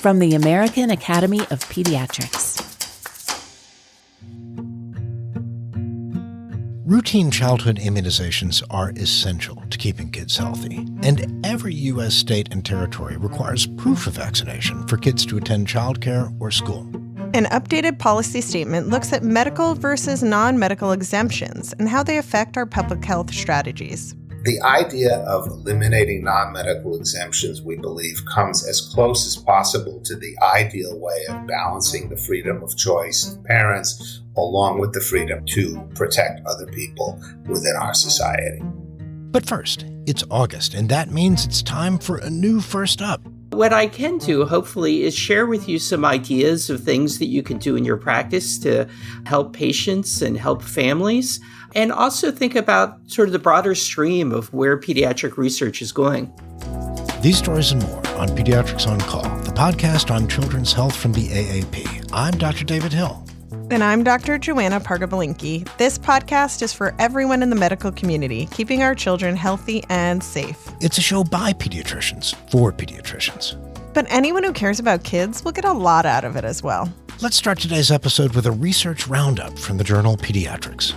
From the American Academy of Pediatrics. Routine childhood immunizations are essential to keeping kids healthy, and every U.S. state and territory requires proof of vaccination for kids to attend childcare or school. An updated policy statement looks at medical versus non-medical exemptions and how they affect our public health strategies. The idea of eliminating non-medical exemptions, we believe, comes as close as possible to the ideal way of balancing the freedom of choice of parents along with the freedom to protect other people within our society. But first, it's August, and that means it's time for a new First Up. What I can do, hopefully, is share with you some ideas of things that you can do in your practice to help patients and help families, and also think about sort of the broader stream of where pediatric research is going. These stories and more on Pediatrics on Call, the podcast on children's health from the AAP. I'm Dr. David Hill. And I'm Dr. Joanna Parga-Belinkie. This podcast is for everyone in the medical community, keeping our children healthy and safe. It's a show by pediatricians for pediatricians. But anyone who cares about kids will get a lot out of it as well. Let's start today's episode with a research roundup from the journal Pediatrics.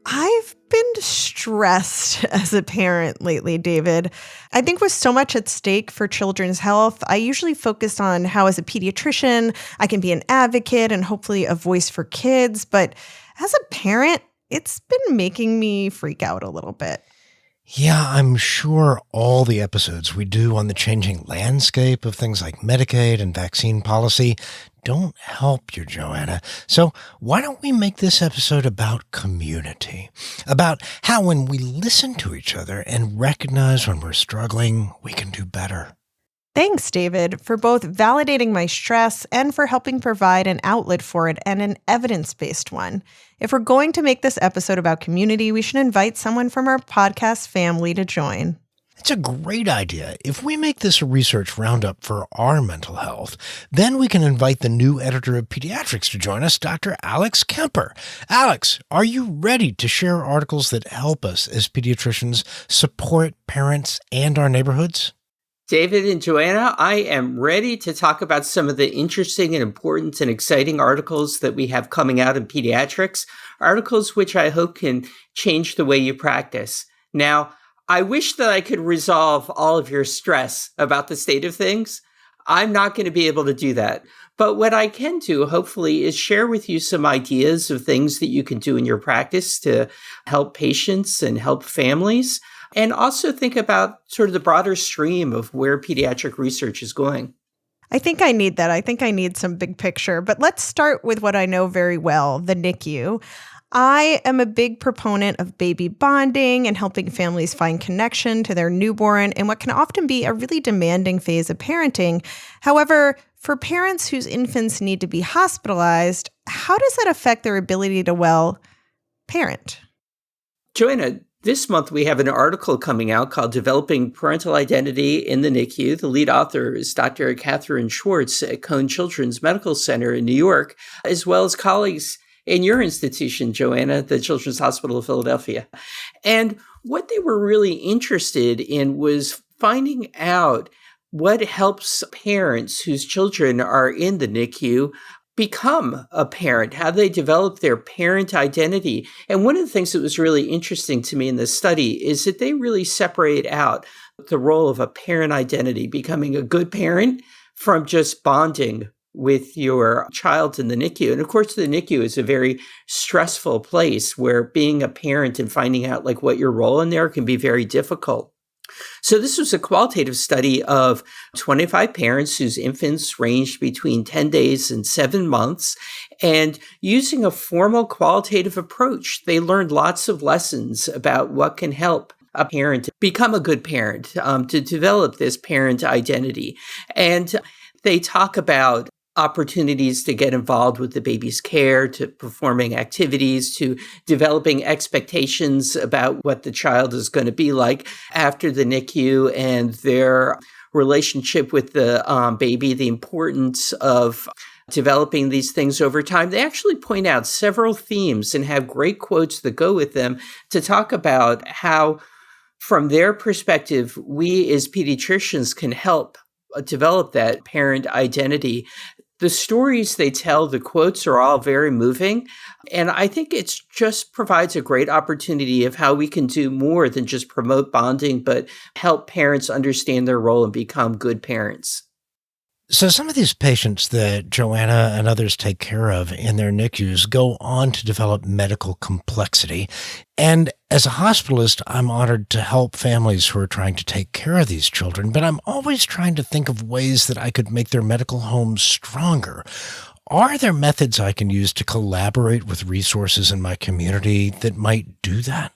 I've been stressed as a parent lately, David. I think with so much at stake for children's health, I usually focus on how as a pediatrician, I can be an advocate and hopefully a voice for kids. But as a parent, it's been making me freak out a little bit. Yeah, I'm sure all the episodes we do on the changing landscape of things like Medicaid and vaccine policy don't help you, Joanna. So why don't we make this episode about community? About how when we listen to each other and recognize when we're struggling, we can do better. Thanks, David, for both validating my stress and for helping provide an outlet for it and an evidence-based one. If we're going to make this episode about community, we should invite someone from our podcast family to join. It's a great idea. If we make this a research roundup for our mental health, then we can invite the new editor of Pediatrics to join us, Dr. Alex Kemper. Alex, are you ready to share articles that help us as pediatricians support parents and our neighborhoods? David and Joanna, I am ready to talk about some of the interesting and important and exciting articles that we have coming out in pediatrics, articles which I hope can change the way you practice. Now, I wish that I could resolve all of your stress about the state of things. I'm not going to be able to do that. But what I can do, hopefully, is share with you some ideas of things that you can do in your practice to help patients and help families, and also think about sort of the broader stream of where pediatric research is going. I think I need that. I think I need some big picture. But let's start with what I know very well, the NICU. I am a big proponent of baby bonding and helping families find connection to their newborn in what can often be a really demanding phase of parenting. However, for parents whose infants need to be hospitalized, how does that affect their ability to, well, parent? Joanna, this month we have an article coming out called Developing Parental Identity in the NICU. The lead author is Dr. Catherine Schwartz at Cone Children's Medical Center in New York, as well as colleagues in your institution, Joanna, the Children's Hospital of Philadelphia. And what they were really interested in was finding out what helps parents whose children are in the NICU become a parent, how they develop their parent identity. And one of the things that was really interesting to me in this study is that they really separate out the role of a parent identity, becoming a good parent, from just bonding with your child in the NICU. And of course, the NICU is a very stressful place where being a parent and finding out like what your role in there can be very difficult. So this was a qualitative study of 25 parents whose infants ranged between 10 days and 7 months. And using a formal qualitative approach, they learned lots of lessons about what can help a parent become a good parent, to develop this parent identity. And they talk about opportunities to get involved with the baby's care, to performing activities, to developing expectations about what the child is going to be like after the NICU and their relationship with the baby, the importance of developing these things over time. They actually point out several themes and have great quotes that go with them to talk about how, from their perspective, we as pediatricians can help develop that parent identity. The stories they tell, the quotes are all very moving. And I think it just provides a great opportunity of how we can do more than just promote bonding, but help parents understand their role and become good parents. So some of these patients that Joanna and others take care of in their NICUs go on to develop medical complexity. And as a hospitalist, I'm honored to help families who are trying to take care of these children, but I'm always trying to think of ways that I could make their medical homes stronger. Are there methods I can use to collaborate with resources in my community that might do that?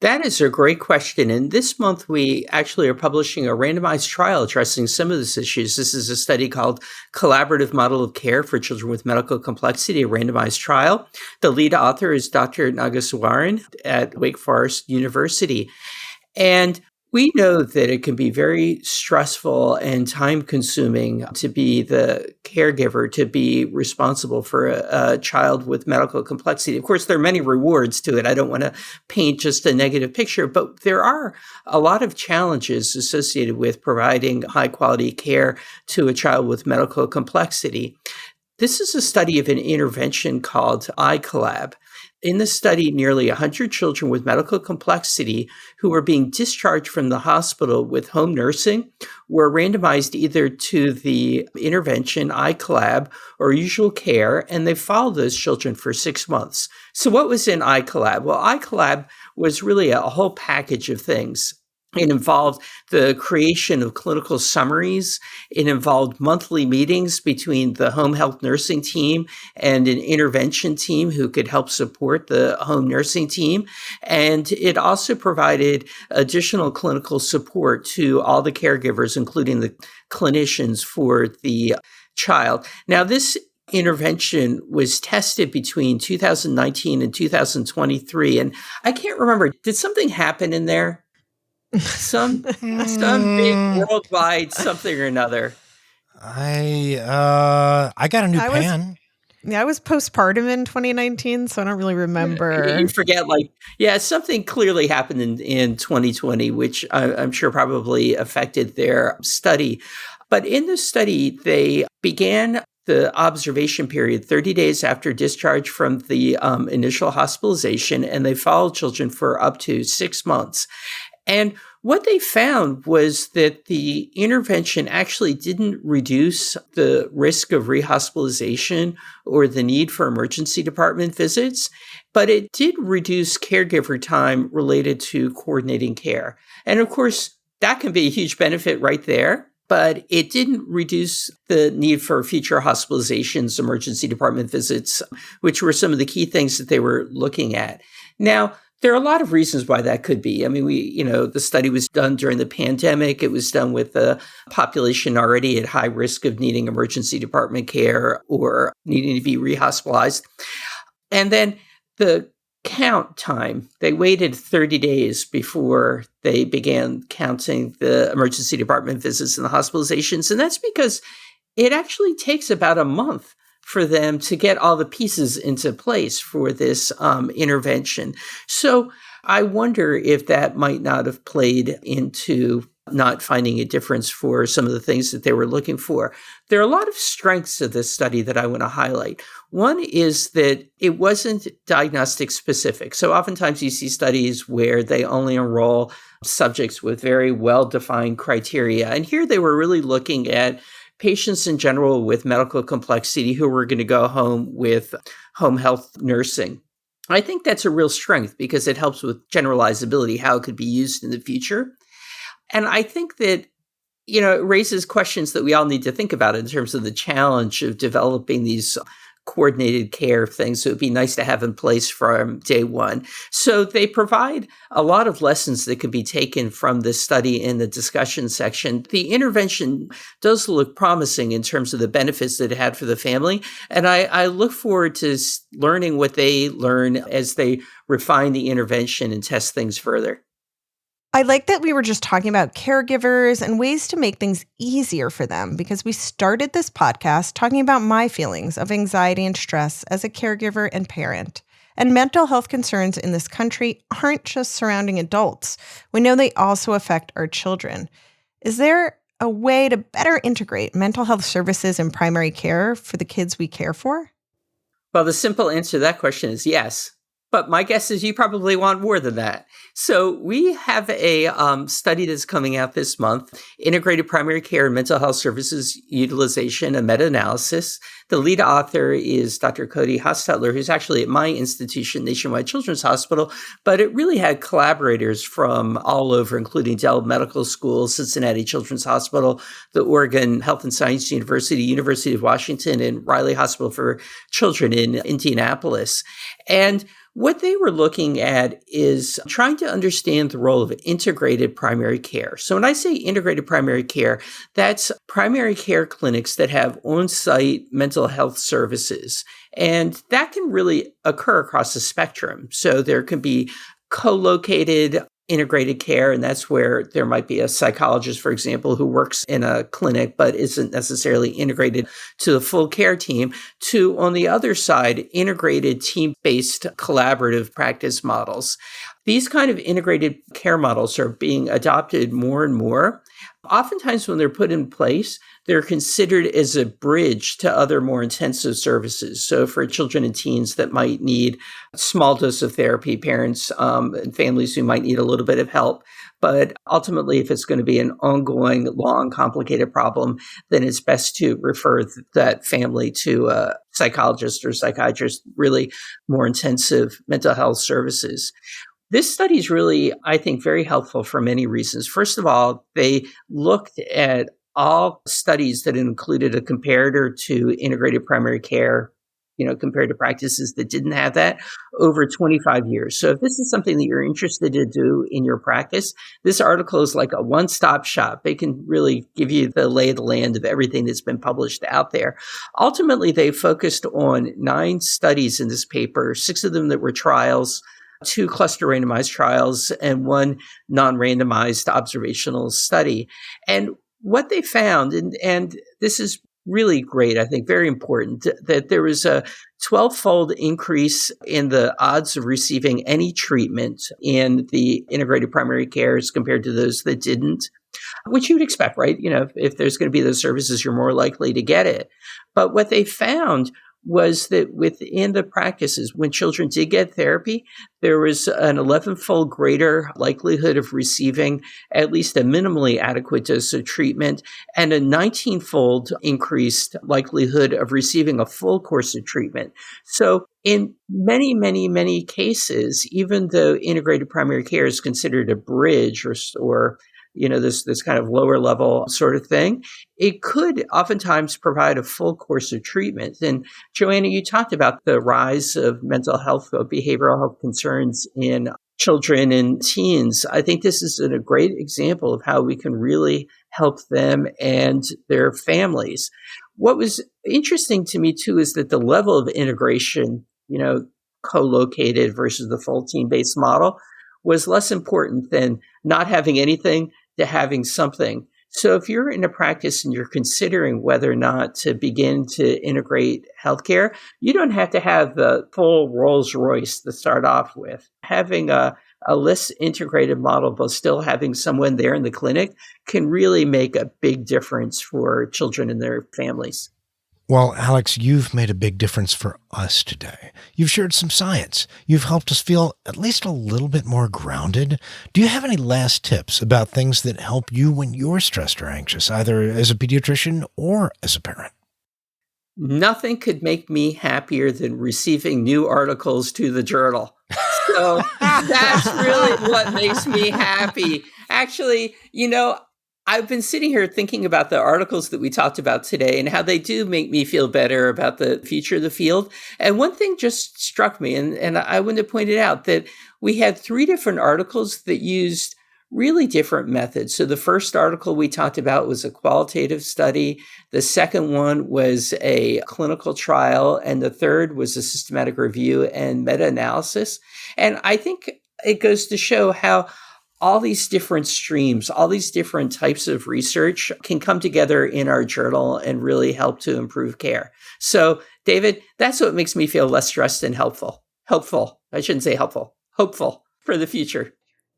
That is a great question. And this month, we actually are publishing a randomized trial addressing some of these issues. This is a study called Collaborative Model of Care for Children with Medical Complexity, a randomized trial. The lead author is Dr. Nageswaran at Wake Forest University. And we know that it can be very stressful and time-consuming to be the caregiver, to be responsible for a child with medical complexity. Of course, there are many rewards to it. I don't want to paint just a negative picture, but there are a lot of challenges associated with providing high-quality care to a child with medical complexity. This is a study of an intervention called iCollab. In the study, nearly 100 children with medical complexity who were being discharged from the hospital with home nursing were randomized either to the intervention, iCollab, or usual care, and they followed those children for 6 months. So what was in iCollab? Well, iCollab was really a whole package of things. It involved the creation of clinical summaries. It involved monthly meetings between the home health nursing team and an intervention team who could help support the home nursing team. And it also provided additional clinical support to all the caregivers, including the clinicians for the child. Now, this intervention was tested between 2019 and 2023. And I can't remember, did something happen in there? Some big worldwide something or another. I got a new pan. I was postpartum in 2019, so I don't really remember. You forget, something clearly happened in 2020, which I'm sure probably affected their study. But in the study, they began the observation period 30 days after discharge from the initial hospitalization, and they followed children for up to 6 months. And what they found was that the intervention actually didn't reduce the risk of rehospitalization or the need for emergency department visits, but it did reduce caregiver time related to coordinating care. And of course, that can be a huge benefit right there, but it didn't reduce the need for future hospitalizations, emergency department visits, which were some of the key things that they were looking at. Now, there are a lot of reasons why that could be. I mean, the study was done during the pandemic. It was done with a population already at high risk of needing emergency department care or needing to be rehospitalized. And then the count time, they waited 30 days before they began counting the emergency department visits and the hospitalizations. And that's because it actually takes about a month for them to get all the pieces into place for this intervention. So I wonder if that might not have played into not finding a difference for some of the things that they were looking for. There are a lot of strengths of this study that I want to highlight. One is that it wasn't diagnostic specific. So oftentimes you see studies where they only enroll subjects with very well-defined criteria. And here they were really looking at patients in general with medical complexity who were going to go home with home health nursing. I think that's a real strength because it helps with generalizability, how it could be used in the future. And I think that, it raises questions that we all need to think about in terms of the challenge of developing these coordinated care things. So it'd be nice to have in place from day one. So they provide a lot of lessons that could be taken from this study in the discussion section. The intervention does look promising in terms of the benefits that it had for the family. And I look forward to learning what they learn as they refine the intervention and test things further. I like that we were just talking about caregivers and ways to make things easier for them, because we started this podcast talking about my feelings of anxiety and stress as a caregiver and parent. And mental health concerns in this country aren't just surrounding adults. We know they also affect our children. Is there a way to better integrate mental health services in primary care for the kids we care for? Well, the simple answer to that question is yes. But my guess is you probably want more than that. So we have a study that's coming out this month, Integrated Primary Care and Mental Health Services Utilization, a meta-analysis. The lead author is Dr. Cody Hostetler, who's actually at my institution, Nationwide Children's Hospital, but it really had collaborators from all over, including Dell Medical School, Cincinnati Children's Hospital, the Oregon Health and Science University, University of Washington, and Riley Hospital for Children in Indianapolis. And what they were looking at is trying to understand the role of integrated primary care. So when I say integrated primary care, that's primary care clinics that have on-site mental health services. And that can really occur across the spectrum. So there can be co-located integrated care, and that's where there might be a psychologist, for example, who works in a clinic but isn't necessarily integrated to the full care team, to, on the other side, integrated team-based collaborative practice models. These kind of integrated care models are being adopted more and more. Oftentimes when they're put in place, they're considered as a bridge to other more intensive services. So for children and teens that might need a small dose of therapy, parents and families who might need a little bit of help. But ultimately, if it's going to be an ongoing, long, complicated problem, then it's best to refer that family to a psychologist or psychiatrist, really more intensive mental health services. This study is really, I think, very helpful for many reasons. First of all, they looked at all studies that included a comparator to integrated primary care, compared to practices that didn't have that over 25 years. So if this is something that you're interested to do in your practice, this article is like a one-stop shop. They can really give you the lay of the land of everything that's been published out there. Ultimately, they focused on 9 studies in this paper, 6 of them that were trials, 2 cluster randomized trials, and 1 non-randomized observational study. And what they found, and this is really great, I think very important, that there was a 12-fold increase in the odds of receiving any treatment in the integrated primary care as compared to those that didn't, which you'd expect, right? If there's going to be those services, you're more likely to get it. But what they found was that within the practices, when children did get therapy, there was an 11-fold greater likelihood of receiving at least a minimally adequate dose of treatment and a 19-fold increased likelihood of receiving a full course of treatment. So in many, many, many cases, even though integrated primary care is considered a bridge or this kind of lower level sort of thing, it could oftentimes provide a full course of treatment. And Joanna, you talked about the rise of mental health, of behavioral health concerns in children and teens. I think this is a great example of how we can really help them and their families. What was interesting to me too is that the level of integration, co-located versus the full team-based model, was less important than not having anything to having something. So if you're in a practice and you're considering whether or not to begin to integrate healthcare, you don't have to have the full Rolls Royce to start off with. Having a less integrated model, but still having someone there in the clinic can really make a big difference for children and their families. Well, Alex, you've made a big difference for us today. You've shared some science. You've helped us feel at least a little bit more grounded. Do you have any last tips about things that help you when you're stressed or anxious, either as a pediatrician or as a parent? Nothing could make me happier than receiving new articles to the journal. So that's really what makes me happy. Actually, I've been sitting here thinking about the articles that we talked about today and how they do make me feel better about the future of the field. And one thing just struck me, and I wouldn't have pointed out, that we had 3 different articles that used really different methods. So the first article we talked about was a qualitative study. The second one was a clinical trial. And the third was a systematic review and meta-analysis. And I think it goes to show how all these different streams, all these different types of research can come together in our journal and really help to improve care. So, David, that's what makes me feel less stressed and helpful. Hopeful. I shouldn't say helpful. Hopeful for the future.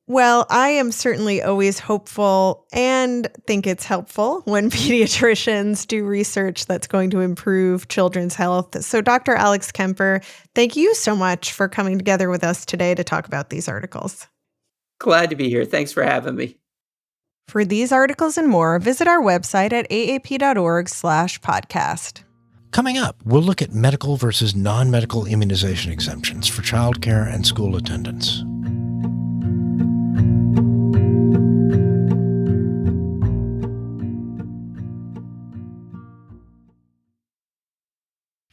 Well, I am certainly always hopeful and think it's helpful when pediatricians do research that's going to improve children's health. So, Dr. Alex Kemper, thank you so much for coming together with us today to talk about these articles. Glad to be here. Thanks for having me. For these articles and more, visit our website at aap.org/podcast. Coming up, we'll look at medical versus non-medical immunization exemptions for childcare and school attendance.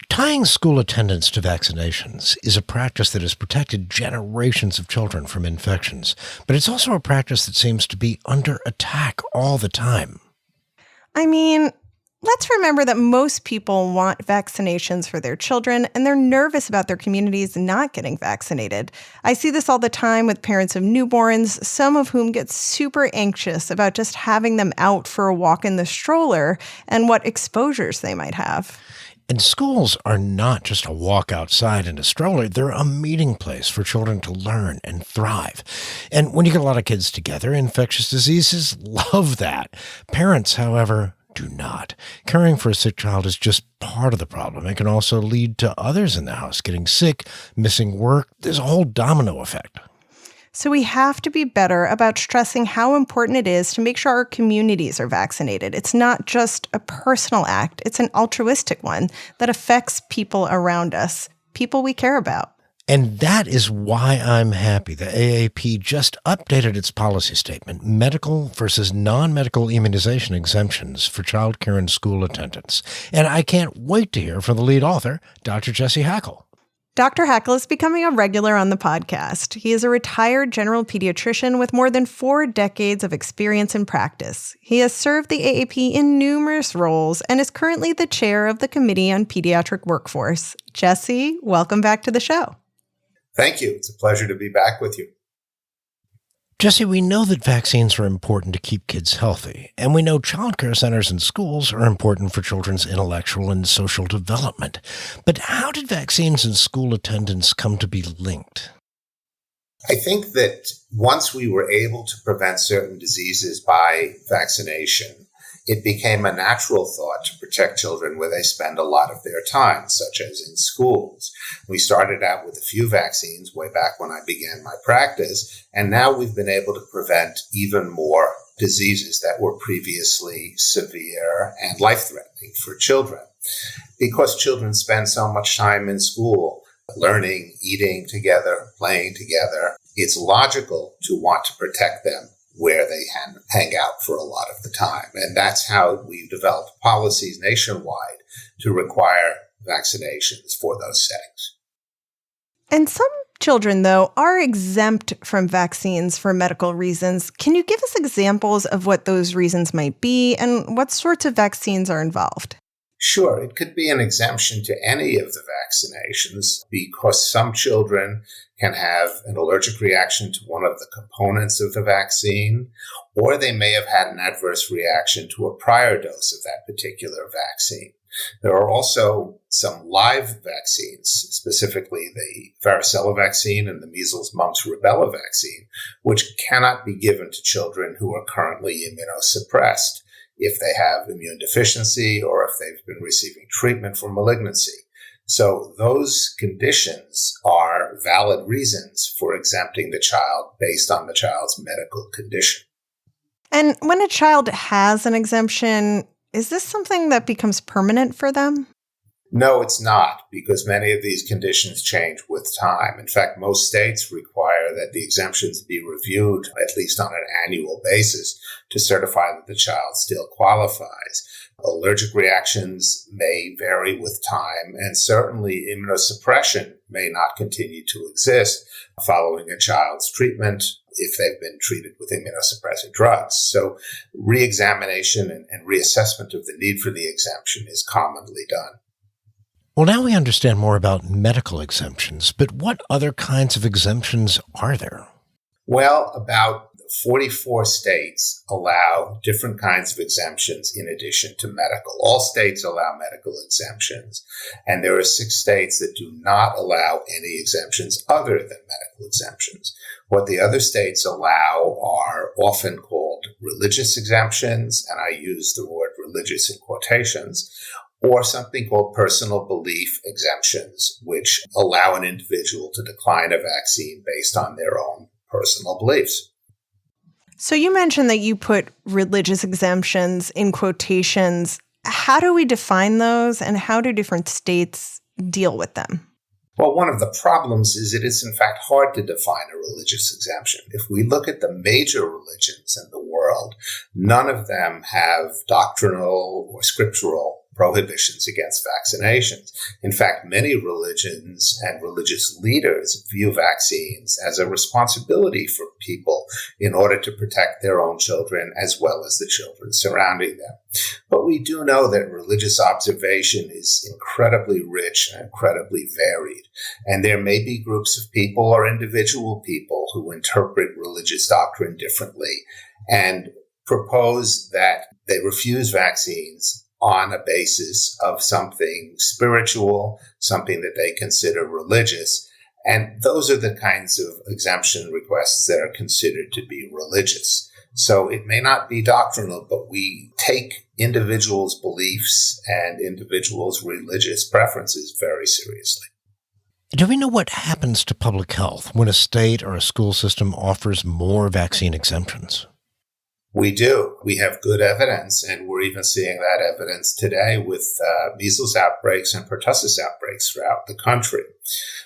Tying school attendance to vaccinations is a practice that has protected generations of children from infections, but it's also a practice that seems to be under attack all the time. I mean, let's remember that most people want vaccinations for their children, and they're nervous about their communities not getting vaccinated. I see this all the time with parents of newborns, some of whom get super anxious about just having them out for a walk in the stroller and what exposures they might have. And schools are not just a walk outside in a stroller. They're a meeting place for children to learn and thrive. And when you get a lot of kids together, infectious diseases love that. Parents, however, do not. Caring for a sick child is just part of the problem. It can also lead to others in the house getting sick, missing work. There's a whole domino effect. So we have to be better about stressing how important it is to make sure our communities are vaccinated. It's not just a personal act. It's an altruistic one that affects people around us, people we care about. And that is why I'm happy the AAP just updated its policy statement, medical versus non-medical immunization exemptions for childcare and school attendance. And I can't wait to hear from the lead author, Dr. Jesse Hackell. Dr. Hackell is becoming a regular on the podcast. He is a retired general pediatrician with more than 4 decades of experience in practice. He has served the AAP in numerous roles and is currently the chair of the Committee on Pediatric Workforce. Jesse, welcome back to the show. Thank you. It's a pleasure to be back with you. Jesse, we know that vaccines are important to keep kids healthy, and we know childcare centers and schools are important for children's intellectual and social development. But how did vaccines and school attendance come to be linked? I think that once we were able to prevent certain diseases by vaccination, it became a natural thought to protect children where they spend a lot of their time, such as in schools. We started out with a few vaccines way back when I began my practice, and now we've been able to prevent even more diseases that were previously severe and life-threatening for children. Because children spend so much time in school, learning, eating together, playing together, it's logical to want to protect them where they hang out for a lot of the time. And that's how we've developed policies nationwide to require vaccinations for those settings. And some children, though, are exempt from vaccines for medical reasons. Can you give us examples of what those reasons might be and what sorts of vaccines are involved? Sure, it could be an exemption to any of the vaccinations because some children can have an allergic reaction to one of the components of the vaccine, or they may have had an adverse reaction to a prior dose of that particular vaccine. There are also some live vaccines, specifically the varicella vaccine and the measles, mumps, rubella vaccine, which cannot be given to children who are currently immunosuppressed if they have immune deficiency or if they've been receiving treatment for malignancy. So those conditions are valid reasons for exempting the child based on the child's medical condition. And when a child has an exemption, is this something that becomes permanent for them? No, it's not, because many of these conditions change with time. In fact, most states require that the exemptions be reviewed at least on an annual basis to certify that the child still qualifies. Allergic reactions may vary with time, and certainly immunosuppression may not continue to exist following a child's treatment if they've been treated with immunosuppressant drugs. So reexamination and reassessment of the need for the exemption is commonly done. Well, now we understand more about medical exemptions, but what other kinds of exemptions are there? Well, about 44 states allow different kinds of exemptions in addition to medical. All states allow medical exemptions, and there are 6 states that do not allow any exemptions other than medical exemptions. What the other states allow are often called religious exemptions, and I use the word religious in quotations, or something called personal belief exemptions, which allow an individual to decline a vaccine based on their own personal beliefs. So you mentioned that you put religious exemptions in quotations. How do we define those, and how do different states deal with them? Well, one of the problems is it is, in fact, hard to define a religious exemption. If we look at the major religions in the world, none of them have doctrinal or scriptural prohibitions against vaccinations. In fact, many religions and religious leaders view vaccines as a responsibility for people in order to protect their own children as well as the children surrounding them. But we do know that religious observation is incredibly rich and incredibly varied. And there may be groups of people or individual people who interpret religious doctrine differently and propose that they refuse vaccines on a basis of something spiritual, something that they consider religious. And those are the kinds of exemption requests that are considered to be religious. So it may not be doctrinal, but we take individuals' beliefs and individuals' religious preferences very seriously. Do we know what happens to public health when a state or a school system offers more vaccine exemptions? We do. We have good evidence, and we're even seeing that evidence today with measles outbreaks and pertussis outbreaks throughout the country.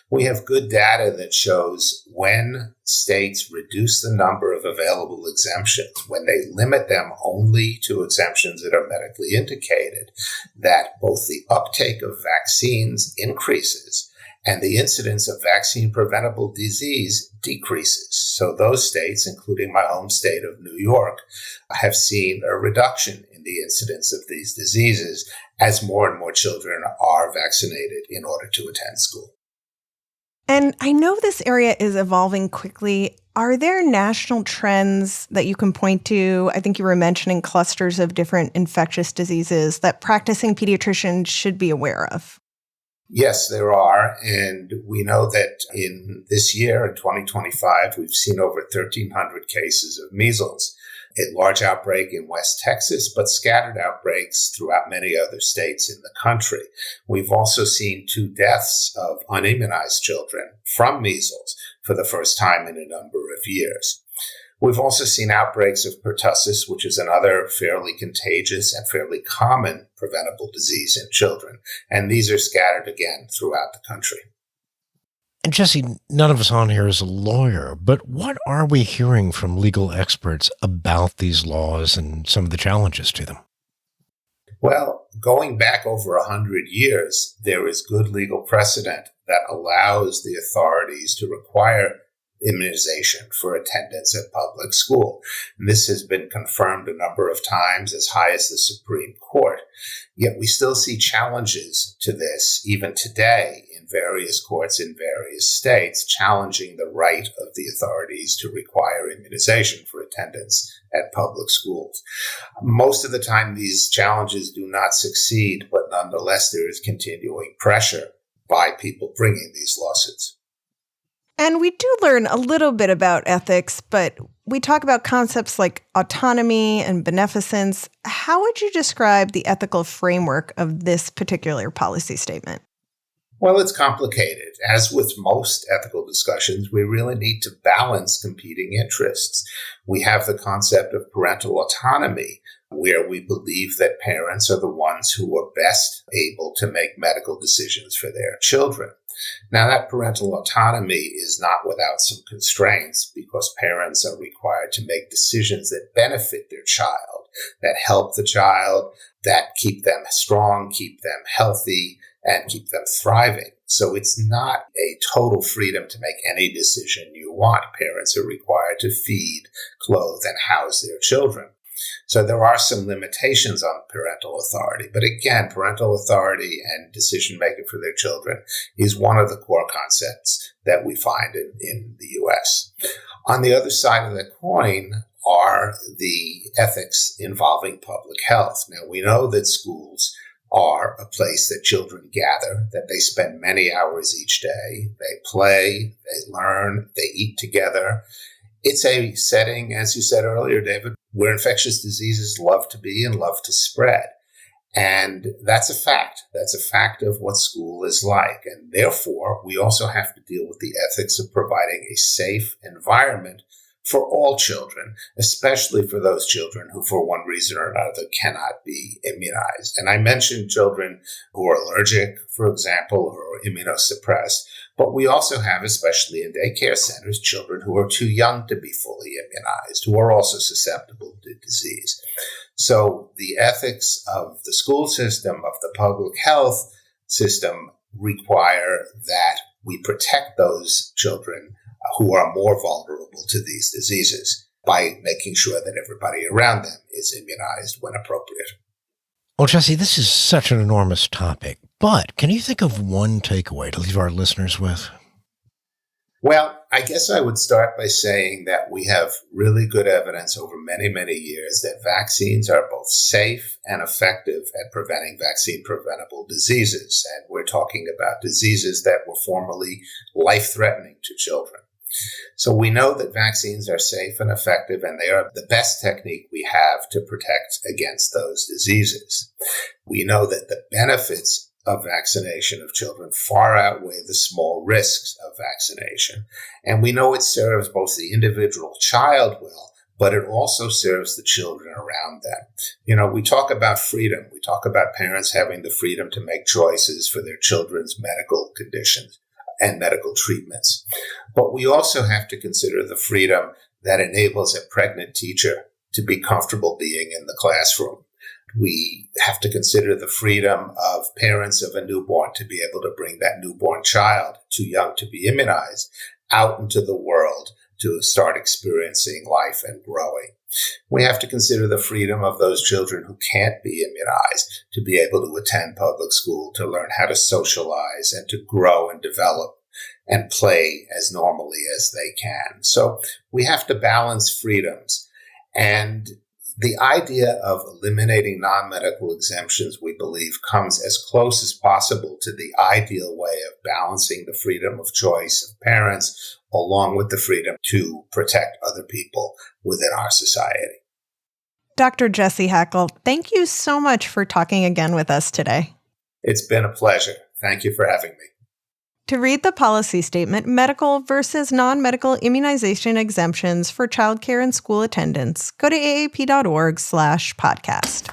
We have good data that shows when states reduce the number of available exemptions, when they limit them only to exemptions that are medically indicated, that both the uptake of vaccines increases and the incidence of vaccine-preventable disease decreases. So those states, including my home state of New York, have seen a reduction in the incidence of these diseases as more and more children are vaccinated in order to attend school. And I know this area is evolving quickly. Are there national trends that you can point to? I think you were mentioning clusters of different infectious diseases that practicing pediatricians should be aware of. Yes, there are. And we know that in this year, in 2025, we've seen over 1,300 cases of measles, a large outbreak in West Texas, but scattered outbreaks throughout many other states in the country. We've also seen 2 deaths of unimmunized children from measles for the first time in a number of years. We've also seen outbreaks of pertussis, which is another fairly contagious and fairly common preventable disease in children. And these are scattered again throughout the country. And Jesse, none of us on here is a lawyer, but what are we hearing from legal experts about these laws and some of the challenges to them? Well, going back over 100 years, there is good legal precedent that allows the authorities to require immunization for attendance at public school. And this has been confirmed a number of times as high as the Supreme Court. Yet we still see challenges to this even today in various courts in various states, challenging the right of the authorities to require immunization for attendance at public schools. Most of the time, these challenges do not succeed, but nonetheless, there is continuing pressure by people bringing these lawsuits. And we do learn a little bit about ethics, but we talk about concepts like autonomy and beneficence. How would you describe the ethical framework of this particular policy statement? Well, it's complicated. As with most ethical discussions, we really need to balance competing interests. We have the concept of parental autonomy, where we believe that parents are the ones who are best able to make medical decisions for their children. Now, that parental autonomy is not without some constraints because parents are required to make decisions that benefit their child, that help the child, that keep them strong, keep them healthy, and keep them thriving. So it's not a total freedom to make any decision you want. Parents are required to feed, clothe, and house their children. So there are some limitations on parental authority. But again, parental authority and decision-making for their children is one of the core concepts that we find in the U.S. On the other side of the coin are the ethics involving public health. Now, we know that schools are a place that children gather, that they spend many hours each day. They play, they learn, they eat together. It's a setting, as you said earlier, David, where infectious diseases love to be and love to spread. And that's a fact. That's a fact of what school is like. And therefore, we also have to deal with the ethics of providing a safe environment for all children, especially for those children who, for one reason or another, cannot be immunized. And I mentioned children who are allergic, for example, or immunosuppressed. But we also have, especially in daycare centers, children who are too young to be fully immunized, who are also susceptible to disease. So the ethics of the school system, of the public health system, require that we protect those children who are more vulnerable to these diseases by making sure that everybody around them is immunized when appropriate. Well, Jesse, this is such an enormous topic, but can you think of one takeaway to leave our listeners with? Well, I guess I would start by saying that we have really good evidence over many, many years that vaccines are both safe and effective at preventing vaccine-preventable diseases. And we're talking about diseases that were formerly life-threatening to children. So we know that vaccines are safe and effective, and they are the best technique we have to protect against those diseases. We know that the benefits of vaccination of children far outweigh the small risks of vaccination. And we know it serves both the individual child well, but it also serves the children around them. You know, we talk about freedom. We talk about parents having the freedom to make choices for their children's medical conditions and medical treatments. But we also have to consider the freedom that enables a pregnant teacher to be comfortable being in the classroom. We have to consider the freedom of parents of a newborn to be able to bring that newborn child, too young to be immunized, out into the world to start experiencing life and growing. We have to consider the freedom of those children who can't be immunized to be able to attend public school, to learn how to socialize and to grow and develop and play as normally as they can. So we have to balance freedoms. And the idea of eliminating non-medical exemptions, we believe, comes as close as possible to the ideal way of balancing the freedom of choice of parents along with the freedom to protect other people within our society. Dr. Jesse Hackell, thank you so much for talking again with us today. It's been a pleasure. Thank you for having me. To read the policy statement, medical versus non-medical immunization exemptions for childcare and school attendance, go to aap.org/podcast.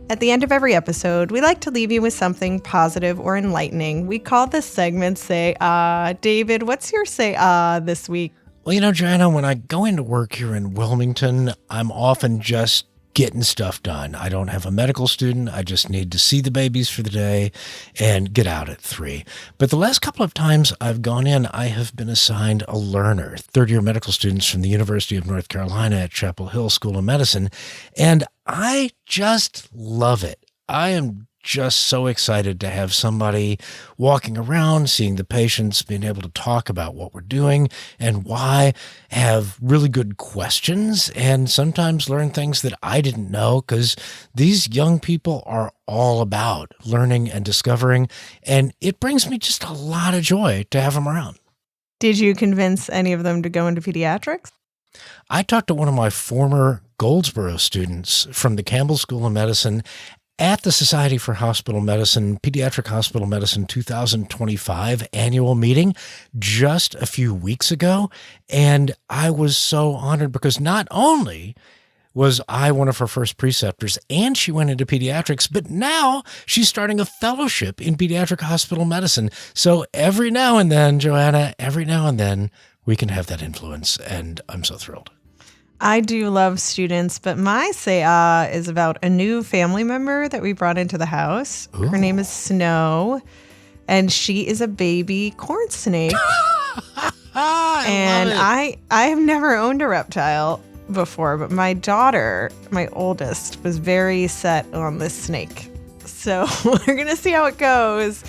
At the end of every episode, we like to leave you with something positive or enlightening. We call this segment Say Ah. David, what's your Say Ah this week? Well, you know, Joanna, when I go into work here in Wilmington, I'm often just getting stuff done. I don't have a medical student. I just need to see the babies for the day and get out at 3. But the last couple of times I've gone in, I have been assigned a learner, third-year medical students from the University of North Carolina at Chapel Hill School of Medicine, and I just love it. I am just so excited to have somebody walking around, seeing the patients, being able to talk about what we're doing and why, have really good questions, and sometimes learn things that I didn't know, because these young people are all about learning and discovering, and it brings me just a lot of joy to have them around. Did you convince any of them to go into pediatrics? I talked to one of my former Goldsboro students from the Campbell School of Medicine at the Society for Hospital Medicine, Pediatric Hospital Medicine 2025 annual meeting just a few weeks ago. And I was so honored because not only was I one of her first preceptors and she went into pediatrics, but now she's starting a fellowship in pediatric hospital medicine. So every now and then, Joanna, every now and then we can have that influence. And I'm so thrilled. I do love students, but my Say Ah is about a new family member that we brought into the house. Ooh. Her name is Snow, and she is a baby corn snake. And I have never owned a reptile before, but my daughter, my oldest, was very set on this snake. So we're going to see how it goes.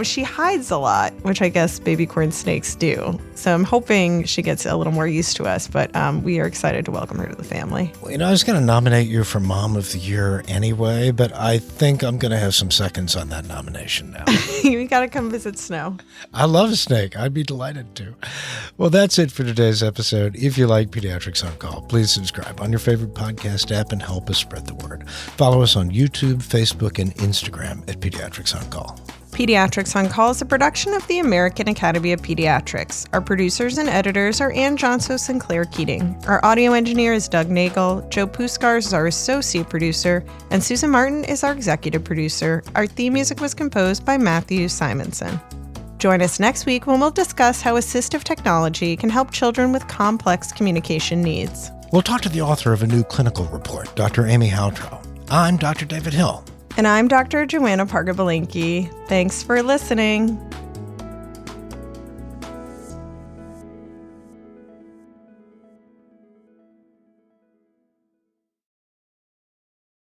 She hides a lot, which I guess baby corn snakes do. So I'm hoping she gets a little more used to us, but we are excited to welcome her to the family. Well, I was going to nominate you for Mom of the Year anyway, but I think I'm going to have some seconds on that nomination now. You got to come visit Snow. I love a snake. I'd be delighted to. Well, that's it for today's episode. If you like Pediatrics on Call, please subscribe on your favorite podcast app and help us spread the word. Follow us on YouTube, Facebook, and Instagram at Pediatrics on Call. Pediatrics on Call is a production of the American Academy of Pediatrics. Our producers and editors are Ann Johnsos and Claire Keating. Our audio engineer is Doug Nagel. Joe Puskars is our associate producer, and Susan Martin is our executive producer. Our theme music was composed by Matthew Simonson. Join us next week when we'll discuss how assistive technology can help children with complex communication needs. We'll talk to the author of a new clinical report, Dr. Amy Howtrow. I'm Dr. David Hill. And I'm Dr. Joanna Parga-Belinkie. Thanks for listening.